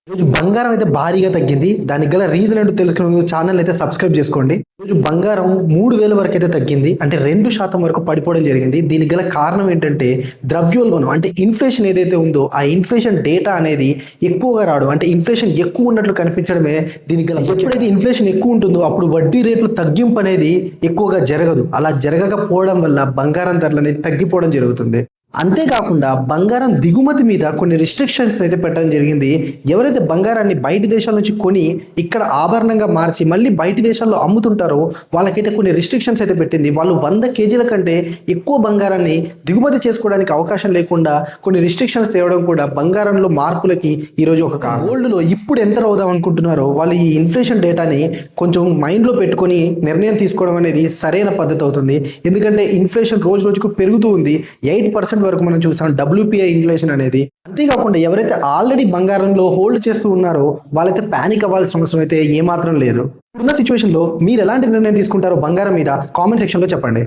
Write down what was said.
ఈరోజు బంగారం అయితే భారీగా తగ్గింది. దానికి గల రీజన్ ఏంటో తెలుసుకునే ముందు ఛానల్ అయితే సబ్స్క్రైబ్ చేసుకోండి. ఈరోజు బంగారం 3000 వరకు అయితే తగ్గింది. అంటే 2% వరకు పడిపోవడం జరిగింది. దీనికి గల కారణం ఏంటంటే ద్రవ్యోల్బణం, అంటే ఇన్ఫ్లేషన్ ఏదైతే ఉందో ఆ ఇన్ఫ్లేషన్ డేటా అనేది ఎక్కువగా రావడం, అంటే ఇన్ఫ్లేషన్ ఎక్కువ ఉన్నట్లు కనిపించడమే దీనికి గల. ఎప్పుడైతే ఇన్ఫ్లేషన్ ఎక్కువ ఉంటుందో అప్పుడు వడ్డీ రేట్లు తగ్గింపు అనేది ఎక్కువగా జరగదు. అలా జరగకపోవడం వల్ల బంగారం ధరలు అనేది తగ్గిపోవడం జరుగుతుంది. అంతేకాకుండా బంగారం దిగుమతి మీద కొన్ని రిస్ట్రిక్షన్స్ అయితే పెట్టడం జరిగింది. ఎవరైతే బంగారాన్ని బయటి దేశాల నుంచి కొని ఇక్కడ ఆభరణంగా మార్చి మళ్ళీ బయటి దేశాల్లో అమ్ముతుంటారో వాళ్ళకైతే కొన్ని రిస్ట్రిక్షన్స్ అయితే పెట్టింది. వాళ్ళు 100 కేజీల కంటే ఎక్కువ బంగారాన్ని దిగుమతి చేసుకోవడానికి అవకాశం లేకుండా కొన్ని రిస్ట్రిక్షన్స్ తేవడం కూడా బంగారంలో మార్పులకి ఈరోజు ఒక కారణం. గోల్డ్లో ఇప్పుడు ఎంటర్ అవుదాం అనుకుంటున్నారో వాళ్ళు ఈ ఇన్ఫ్లేషన్ డేటాని కొంచెం మైండ్లో పెట్టుకొని నిర్ణయం తీసుకోవడం అనేది సరైన పద్ధతి అవుతుంది. ఎందుకంటే ఇన్ఫ్లేషన్ రోజు రోజుకు పెరుగుతూ ఉంది. 8% వరకు మనం చూసాం WPI ఇన్ఫ్లేషన్ అనేది. అంతేకాకుండా ఎవరైతే ఆల్రెడీ బంగారంలో హోల్డ్ చేస్తూ ఉన్నారో వాళ్ళైతే ప్యానిక్ అవ్వాల్సిన అవసరం అయితే ఏమాత్రం లేదు. ఇప్పుడున్న సిచ్యువేషన్లో మీరు ఎలాంటి నిర్ణయం తీసుకుంటారో బంగారం మీద కామెంట్ సెక్షన్లో చెప్పండి.